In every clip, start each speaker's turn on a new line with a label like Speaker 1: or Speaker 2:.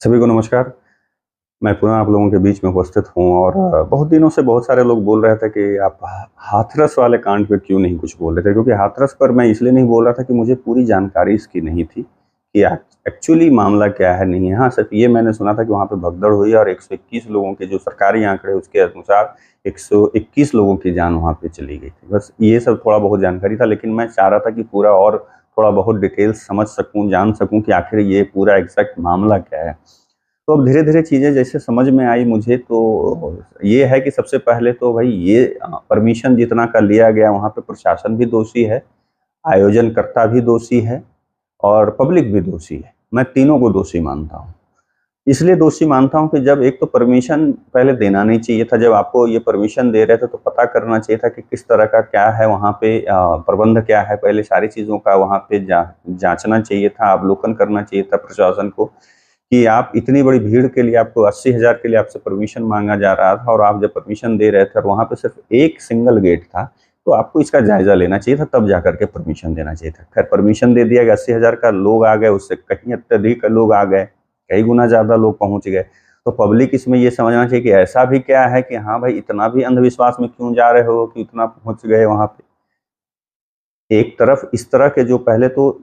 Speaker 1: सभी को नमस्कार। मैं पुनः आप लोगों के बीच में उपस्थित हूँ और बहुत दिनों से बहुत सारे लोग बोल रहे थे कि आप हाथरस वाले कांड पे क्यों नहीं कुछ बोल रहे थे, क्योंकि हाथरस पर मैं इसलिए नहीं बोल रहा था कि मुझे पूरी जानकारी इसकी नहीं थी कि एक्चुअली मामला क्या है। नहीं है, हाँ, सिर्फ ये मैंने सुना था कि वहाँ पे भगदड़ हुई और 121 लोगों के जो सरकारी आंकड़े उसके अनुसार 121 लोगों की जान वहाँ पे चली गई थी। बस ये सब थोड़ा बहुत जानकारी था, लेकिन मैं चाह रहा था कि पूरा और थोड़ा बहुत डिटेल्स समझ सकूं, जान सकूं कि आखिर ये पूरा एग्जैक्ट मामला क्या है। तो अब धीरे-धीरे चीज़ें जैसे समझ में आई मुझे, तो ये है कि सबसे पहले तो भई ये परमिशन जितना का लिया गया वहाँ पे प्रशासन भी दोषी है, आयोजनकर्ता भी दोषी है और पब्लिक भी दोषी है। मैं तीनों को दोषी मानता हूँ। इसलिए दोषी मानता हूँ कि जब एक तो परमिशन पहले देना नहीं चाहिए था, जब आपको ये परमिशन दे रहे थे तो पता करना चाहिए था कि किस तरह का क्या है वहाँ पे, प्रबंध क्या है, पहले सारी चीज़ों का वहाँ पे जाँचना चाहिए था, अवलोकन करना चाहिए था प्रशासन को। कि आप इतनी बड़ी भीड़ के लिए आपको 80,000 के लिए आपसे परमिशन माँगा जा रहा था और आप जब परमिशन दे रहे थे और वहाँ पे सिर्फ़ एक सिंगल गेट था, तो आपको इसका जायज़ा लेना चाहिए था, तब जाकर के परमिशन देना चाहिए था। खैर परमिशन दे दिया गया, 80,000 का लोग आ गए, उससे कहीं अत्यधिक लोग आ गए, कई गुना ज़्यादा लोग पहुँच गए। तो पब्लिक इसमें ये समझना चाहिए कि ऐसा भी क्या है कि हाँ भाई, इतना भी अंधविश्वास में क्यों जा रहे हो कि इतना पहुँच गए वहाँ पे। एक तरफ इस तरह के जो पहले तो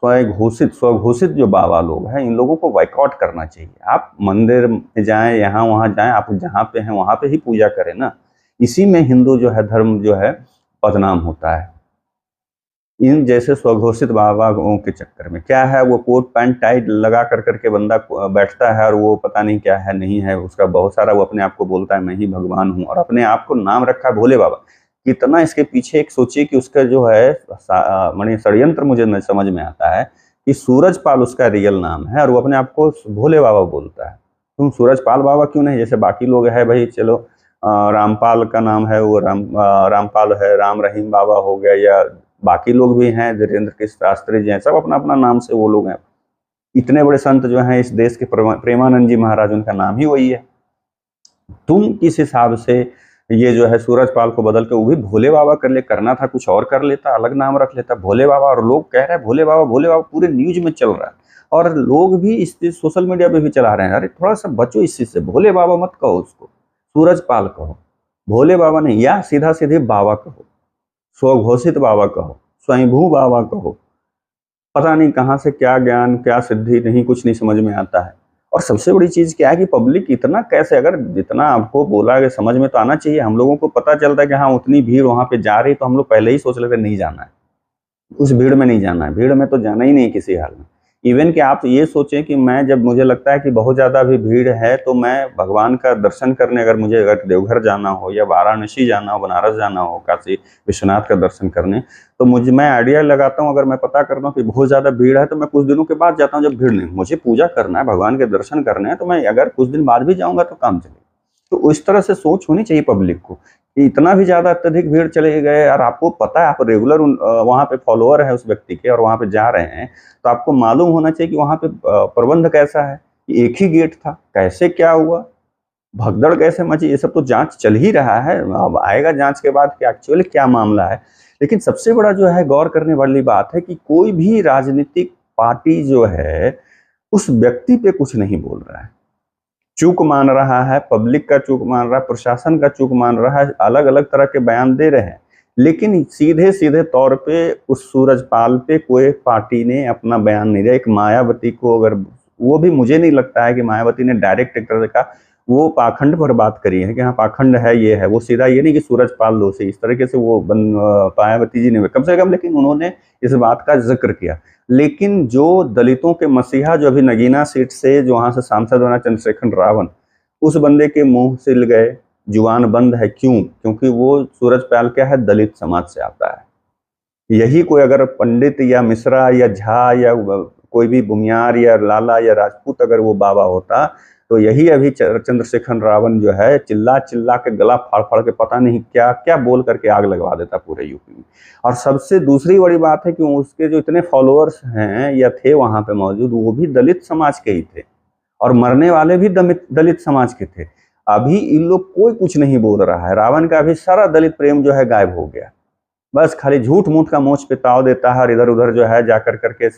Speaker 1: स्वघोषित जो बाबा लोग हैं, इन लोगों को बॉयकॉट करना चाहिए। आप मंदिर में जाएँ, यहाँ-वहाँ जाएँ, आप जहाँ पे हैं वहाँ पे ही पूजा करें ना। इसी में हिंदू जो है धर्म जो है बदनाम होता है। इन जैसे स्वघोषित बाबाओं के चक्कर में क्या है, वो कोट पैंट टाई लगा कर के बंदा बैठता है और वो पता नहीं क्या है, नहीं है, उसका बहुत सारा वो अपने आप को बोलता है मैं ही भगवान हूँ और अपने आप को नाम रखा है भोले बाबा। कितना इसके पीछे एक सोचिए कि उसका जो है माने षड्यंत्र मुझे न समझ में आता है कि सूरजपाल उसका रियल नाम है और वो अपने आप को भोले बाबा बोलता है। तुम सूरजपाल बाबा क्यों नहीं, जैसे बाकी लोग है भाई, चलो रामपाल का नाम है, वो रामपाल है, राम रहीम बाबा हो गया, या बाकी लोग भी हैं, धीरेन्द्र के शास्त्री जी हैं, सब अपना-अपना नाम से वो लोग हैं। इतने बड़े संत जो हैं इस देश के, प्रेमानंद जी महाराज, उनका नाम ही वही है। तुम किस हिसाब से ये जो है सूरजपाल को बदल के वो भी भोले बाबा कर ले, करना था कुछ और कर लेता, अलग नाम रख लेता भोले बाबा, और लोग कह रहे हैं भोले बाबा पूरे न्यूज़ में चल रहा है और लोग भी इस चीज़ सोशल मीडिया पे भी चला रहे हैं। अरे थोड़ा-सा बचो इस चीज़ से, भोले बाबा मत कहो उसको, सूरजपाल कहो, भोले बाबा नहीं, या सीधा-सीधे बाबा कहो, स्वघोषित बाबा कहो, स्वयंभू बाबा कहो। पता नहीं कहाँ से क्या ज्ञान, क्या सिद्धि, नहीं कुछ नहीं समझ में आता है। और सबसे बड़ी चीज़ क्या है कि पब्लिक इतना कैसे, अगर जितना आपको बोला कि समझ में तो आना चाहिए, हम लोगों को पता चलता है कि हाँ, उतनी भीड़ वहाँ पे जा रही है, तो हम लोग पहले ही सोच लेते हैं नहीं जाना है। उस भीड़ में नहीं जाना है, भीड़ में तो जाना ही नहीं किसी हाल में। इवन कि आप ये सोचें कि मैं, जब मुझे लगता है कि बहुत ज़्यादा भी भीड़ है, तो मैं भगवान का दर्शन करने, अगर मुझे अगर देवघर जाना हो या वाराणसी जाना हो, बनारस जाना हो, काशी विश्वनाथ का दर्शन करने, तो मैं आइडिया लगाता हूँ, अगर मैं पता करता हूँ कि बहुत ज़्यादा भीड़ है, तो मैं कुछ दिनों के बाद जाता हूँ जब भीड़ नहीं। मुझे पूजा करना है, भगवान के दर्शन करने हैं, तो मैं अगर कुछ दिन बाद भी जाऊँगा तो काम चलेगा। तो इस तरह से सोच होनी चाहिए पब्लिक को कि इतना भी ज़्यादा अत्यधिक भीड़ चले गए और आपको पता है, आप रेगुलर वहाँ पे फॉलोअर हैं उस व्यक्ति के और वहाँ पे जा रहे हैं, तो आपको मालूम होना चाहिए कि वहाँ पे प्रबंध कैसा है, कि एक ही गेट था, कैसे क्या हुआ, भगदड़ कैसे मची, ये सब तो जाँच चल ही रहा है। अब आएगा जाँच के बाद कि एक्चुअली क्या मामला है। लेकिन सबसे बड़ा जो है गौर करने वाली बात है कि कोई भी राजनीतिक पार्टी जो है, उस व्यक्ति पे कुछ नहीं बोल रहा है। चूक मान रहा है, पब्लिक का चूक मान रहा है, प्रशासन का चूक मान रहा है, अलग-अलग तरह के बयान दे रहे हैं। लेकिन सीधे-सीधे तौर पे उस सूरजपाल पे कोई पार्टी ने अपना बयान नहीं दिया। एक मायावती को, अगर वो भी मुझे नहीं लगता है कि मायावती ने डायरेक्ट एक तरह का वो पाखंड पर बात करी है कि हाँ, पाखंड है, ये है। वो सीधा ये नहीं कि सूरजपाल दोषी, इस तरीके से वो मायावती जी ने कम से कम, लेकिन उन्होंने इस बात का ज़िक्र किया। लेकिन जो दलितों के मसीहा, जो अभी नगीना सीट से जो वहाँ से सांसद बना चंद्रशेखर रावण, उस बंदे के मुँह सिल गए, जुबान बंद है। क्यों? क्योंकि वो सूरजपाल क्या है, दलित समाज से आता है। यही कोई अगर पंडित या मिश्रा या झा या कोई भी भूमियार या लाला या राजपूत अगर वो बाबा होता, तो यही अभी चंद्रशेखर रावण जो है चिल्ला-चिल्ला के गला फाड़-फाड़ के पता नहीं क्या-क्या बोल करके आग लगवा देता पूरे यूपी में। और सबसे दूसरी बड़ी बात है कि उसके जो इतने फॉलोअर्स हैं या थे वहाँ पे मौजूद, वो भी दलित समाज के ही थे और मरने वाले भी दलित समाज के थे। अभी इन लोग कोई कुछ नहीं बोल रहा है। रावण का अभी सारा दलित प्रेम जो है गायब हो गया। बस खाली झूठ मूठ का मोच पे ताव देता है और इधर उधर जो है जाकर करके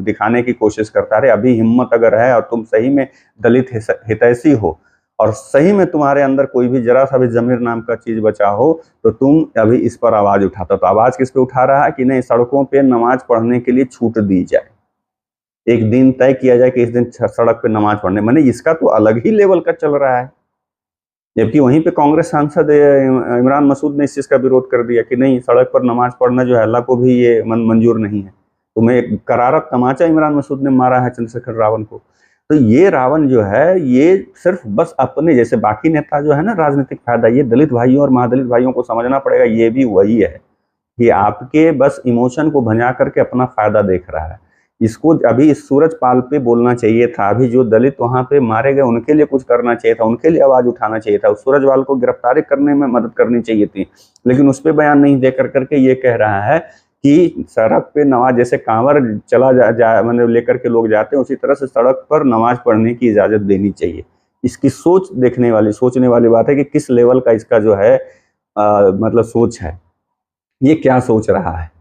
Speaker 1: दिखाने की कोशिश करता है। अरे अभी हिम्मत अगर है और तुम सही में दलित हितैषी हो और सही में तुम्हारे अंदर कोई भी जरा सा भी जमीर नाम का चीज बचा हो, तो तुम अभी इस पर आवाज उठाता। तो आवाज किस पे उठा रहा है कि नहीं, सड़कों पे नमाज पढ़ने के लिए छूट दी जाए, एक दिन तय किया जाए कि इस दिन सड़क पे नमाज पढ़ने, मैंने इसका तो अलग ही लेवल का चल रहा है। जबकि वहीं पे कांग्रेस सांसद इमरान मसूद ने इस चीज का विरोध कर दिया कि नहीं, सड़क पर नमाज पढ़ना जो है अल्लाह को भी ये मंजूर नहीं है। तो मैं एक करारा तमाचा इमरान मसूद ने मारा है चंद्रशेखर रावण को। तो ये रावण जो है ये सिर्फ बस अपने जैसे बाकी नेता जो है ना राजनीतिक फायदा, ये दलित भाइयों और महादलित भाइयों को समझना पड़ेगा, ये भी वही है कि आपके बस इमोशन को भंजा करके अपना फायदा देख रहा है। इसको अभी इस सूरजपाल पे बोलना चाहिए था, अभी जो दलित वहां पे मारे गए उनके लिए कुछ करना चाहिए था, उनके लिए आवाज उठाना चाहिए था, उस सूरजपाल को गिरफ्तारी करने में मदद करनी चाहिए थी, लेकिन उस पर बयान नहीं दे करके ये कह रहा है कि सड़क पे नमाज, जैसे कांवर चला जा मतलब लेकर के लोग जाते हैं, उसी तरह से सड़क पर नमाज पढ़ने की इजाजत देनी चाहिए। इसकी सोच देखने वाली, सोचने वाली बात है कि किस लेवल का इसका जो है मतलब सोच है, ये क्या सोच रहा है।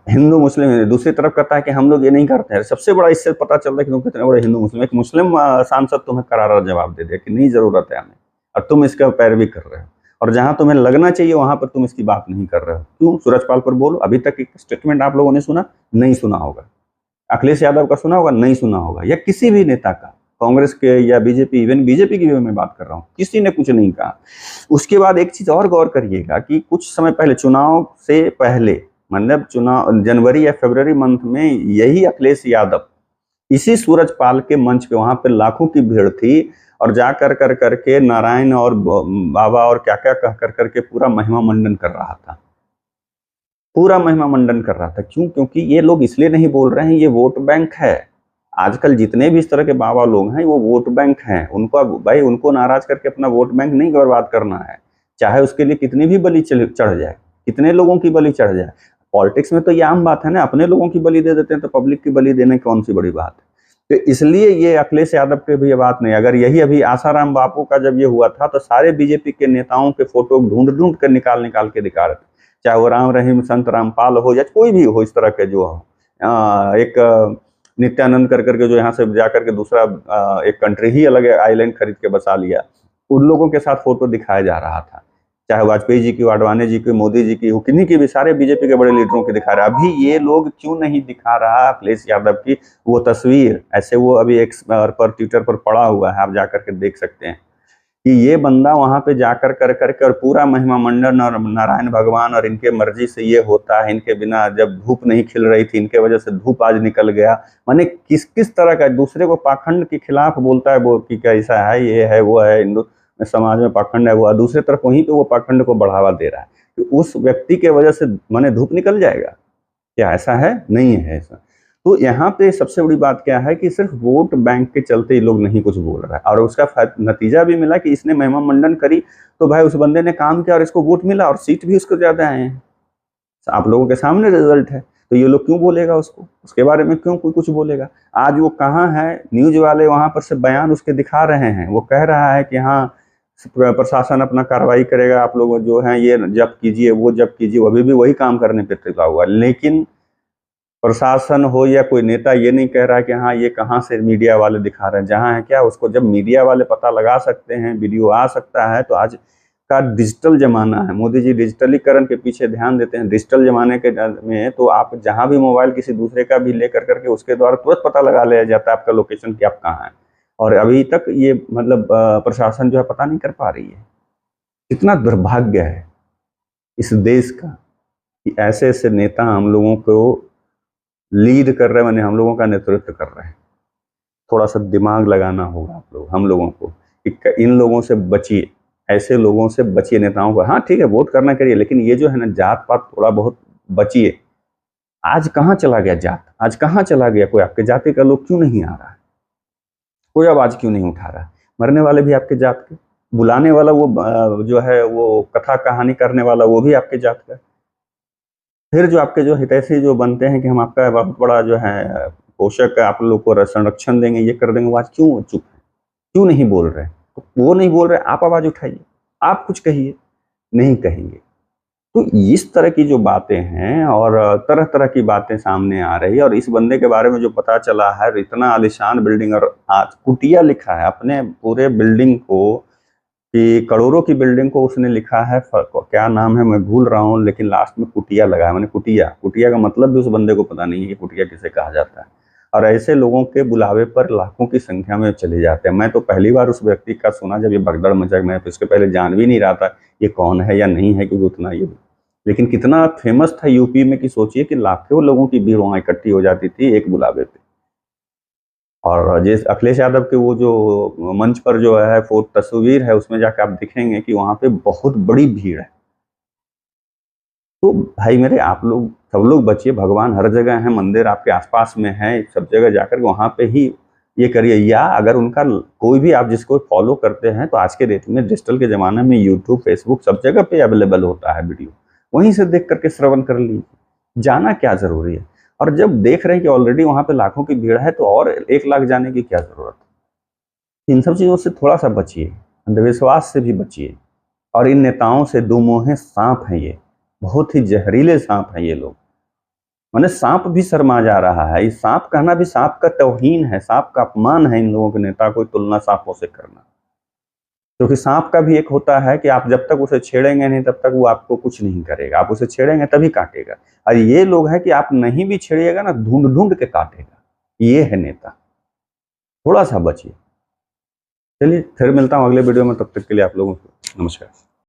Speaker 1: हिंदू मुस्लिम दूसरी तरफ कहता है कि हम लोग ये नहीं करते हैं। सबसे बड़ा इससे पता चलता है कि तुम कितने बड़े हिंदू मुस्लिम। एक मुस्लिम सांसद तुम्हें करारा जवाब दे दिया कि नहीं जरूरत है हमें, और तुम इसका पैरवी कर रहे हो, और जहां तुम्हें लगना चाहिए वहां पर तुम इसकी बात नहीं कर रहे हो। क्यों? सूरजपाल पर बोलो। अभी तक एक स्टेटमेंट आप लोगों ने सुना नहीं? सुना होगा। अखिलेश यादव का सुना होगा? नहीं सुना होगा। या किसी भी नेता का, कांग्रेस के या बीजेपी, इवन बीजेपी की भी मैं बात कर रहा हूँ, किसी ने कुछ नहीं कहा। उसके बाद एक चीज और गौर करिएगा कि कुछ समय पहले, चुनाव से पहले, मतलब चुनाव जनवरी या फरवरी मंथ में, यही अखिलेश यादव इसी सूरजपाल के मंच पे, वहां पे लाखों की भीड़ थी, और जाकर कर करके नारायण और बाबा और क्या क्या कह कर करके पूरा महिमा मंडन कर रहा था, पूरा महिमा मंडन कर रहा था। क्यों? क्योंकि ये लोग इसलिए नहीं बोल रहे हैं, ये वोट बैंक है। आजकल जितने भी इस तरह के बाबा लोग हैं वो वोट बैंक हैं। उनको भाई, उनको नाराज करके अपना वोट बैंक नहीं बर्बाद करना है, चाहे उसके लिए कितनी भी बलि चढ़ जाए, कितने लोगों की बलि चढ़ जाए। पॉलिटिक्स में तो ये आम बात है ना, अपने लोगों की बलि दे देते हैं, तो पब्लिक की बलि देने कौन सी बड़ी बात है। तो इसलिए ये अखिलेश यादव के भी ये बात नहीं। अगर यही अभी आसाराम बापू का जब ये हुआ था, तो सारे बीजेपी के नेताओं के फोटो ढूंढ ढूंढ कर निकाल के दिखा रहे थे, चाहे वो राम रहीम संत रामपाल हो या कोई भी हो, इस तरह के जो हो। एक नित्यानंद कर करके जो यहाँ से जा करके दूसरा एक कंट्री ही अलग आइलैंड खरीद के बसा लिया, उन लोगों के साथ फोटो दिखाया जा रहा था, चाहे वाजपेयी जी की, आडवाणी जी की, मोदी जी की, किन्हीं की भी, सारे बीजेपी के बड़े लीडरों की दिखा रहा है। अभी ये लोग क्यों नहीं दिखा रहा अखिलेश यादव की वो तस्वीर? ऐसे वो अभी एक्स पर, ट्विटर पर पड़ा हुआ है, आप जाकर के देख सकते हैं कि ये बंदा वहां पे जाकर कर करके और पूरा महिमा मंडन और नारायण भगवान और इनके मर्जी से ये होता है, इनके बिना जब धूप नहीं खिल रही थी, इनके वजह से धूप आज निकल गया। माने किस किस तरह का दूसरे को पाखंड के खिलाफ बोलता है वो, कि कैसा है, ये है, वो है, हिंदू समाज में पाखंड है वो, दूसरे तरफ वहीं पे वो पाखंड को बढ़ावा दे रहा है कि उस व्यक्ति के वजह से माने धूप निकल जाएगा। क्या ऐसा है? नहीं है ऐसा। तो यहाँ पे सबसे बड़ी बात क्या है कि सिर्फ वोट बैंक के चलते ये लोग नहीं कुछ बोल रहा है, और उसका नतीजा भी मिला कि इसने महिमा मंडन करी, तो भाई उस बंदे ने काम किया और इसको वोट मिला और सीट भी उसको ज्यादा आए हैं। आप लोगों के सामने रिजल्ट है। तो ये लोग क्यों बोलेगा उसको, उसके बारे में क्यों कोई कुछ बोलेगा? आज वो कहाँ है? न्यूज वाले वहां पर से बयान उसके दिखा रहे हैं, वो कह रहा है कि हाँ प्रशासन अपना कार्रवाई करेगा, आप लोग जो हैं ये जब्त कीजिए, वो जब्त कीजिए। अभी भी वही काम करने पे टिका हुआ, लेकिन प्रशासन हो या कोई नेता ये नहीं कह रहा है कि हाँ ये कहाँ से मीडिया वाले दिखा रहे हैं। जहाँ है क्या, उसको जब मीडिया वाले पता लगा सकते हैं, वीडियो आ सकता है। तो आज का डिजिटल जमाना है, मोदी जी डिजिटलीकरण के पीछे ध्यान देते हैं। डिजिटल जमाने के में तो आप जहाँ भी मोबाइल किसी दूसरे का भी लेकर करके उसके द्वारा तुरंत पता लगा लिया जाता है आपका लोकेशन कि आप कहाँ हैं। और अभी तक ये मतलब प्रशासन जो है पता नहीं कर पा रही है। कितना दुर्भाग्य है इस देश का कि ऐसे ऐसे नेता हम लोगों को लीड कर रहे हैं, मैंने हम लोगों का नेतृत्व कर रहे हैं। थोड़ा सा दिमाग लगाना होगा आप लोग, हम लोगों को, इन लोगों से बचिए, ऐसे लोगों से बचिए, नेताओं को। हाँ ठीक है, वोट करना करिए, लेकिन ये जो है ना जात पात थोड़ा बहुत बचिए। आज कहाँ चला गया जात? आज कहाँ चला गया? कोई आपके जाति का लोग क्यों नहीं आ रहा है? कोई आवाज क्यों नहीं उठा रहा है? मरने वाले भी आपके जात के, बुलाने वाला वो जो है वो कथा कहानी करने वाला वो भी आपके जात का। फिर जो आपके जो हितैषी जो बनते हैं कि हम आपका बहुत बड़ा जो है पोषक आप लोग को संरक्षण देंगे, ये कर देंगे, आज क्यों चुप है? क्यों नहीं बोल रहे? तो वो नहीं बोल रहे, आप आवाज उठाइए, आप कुछ कहिए। नहीं कहेंगे तो इस तरह की जो बातें हैं और तरह तरह की बातें सामने आ रही है। और इस बंदे के बारे में जो पता चला है, इतना आलीशान बिल्डिंग, और आज कुटिया लिखा है अपने पूरे बिल्डिंग को, कि करोड़ों की बिल्डिंग को उसने लिखा है, क्या नाम है मैं भूल रहा हूँ, लेकिन लास्ट में कुटिया लगा है। मैंने कुटिया, कुटिया का मतलब भी उस बंदे को पता नहीं है कि कुटिया किसे कहा जाता है। और ऐसे लोगों के बुलावे पर लाखों की संख्या में चले जाते हैं। मैं तो पहली बार उस व्यक्ति का सुना जब ये भगदड़ मचा। मैं तो इसके पहले जान भी नहीं रहा था ये कौन है या नहीं है, क्योंकि उतना ये, लेकिन कितना फेमस था यूपी में कि सोचिए कि लाखों लोगों की भीड़ वहां इकट्ठी हो जाती थी एक बुलावे पे। और जिस अखिलेश यादव के वो जो मंच पर जो है वो तस्वीर है, उसमें जाकर आप दिखेंगे कि वहां पे बहुत बड़ी भीड़ है। तो भाई मेरे, आप लोग सब लोग बचिए, भगवान हर जगह है, मंदिर आपके आसपास में है, सब जगह जाकर वहां पे ही ये करिए। या अगर उनका कोई भी आप जिसको फॉलो करते हैं, तो आज के डेट में डिजिटल के जमाने में यूट्यूब, फेसबुक सब जगह पे अवेलेबल होता है वीडियो, वहीं से देख करके श्रवण कर लीजिए, जाना क्या जरूरी है। और जब देख रहे हैं कि ऑलरेडी वहां पे लाखों की भीड़ है, तो और 1 लाख जाने की क्या जरूरत है। इन सब चीजों से थोड़ा सा बचिए, अंधविश्वास से भी बचिए। और इन नेताओं से दो मुंहे सांप हैं, ये बहुत ही जहरीले सांप हैं ये लोग। मैंने सांप भी शर्मा जा रहा है, इस सांप कहना भी सांप का तौहीन है, सांप का अपमान है इन लोगों के नेता को तुलना सांपों से करना। क्योंकि सांप का भी एक होता है कि आप जब तक उसे छेड़ेंगे नहीं तब तक वो आपको कुछ नहीं करेगा, आप उसे छेड़ेंगे तभी काटेगा। और ये लोग हैं कि आप नहीं भी छेड़िएगा ना, ढूंढ ढूंढ के काटेगा। ये है नेता, थोड़ा सा बचिए। चलिए फिर मिलता हूँ अगले वीडियो में, तब तक के लिए आप लोगों को नमस्कार।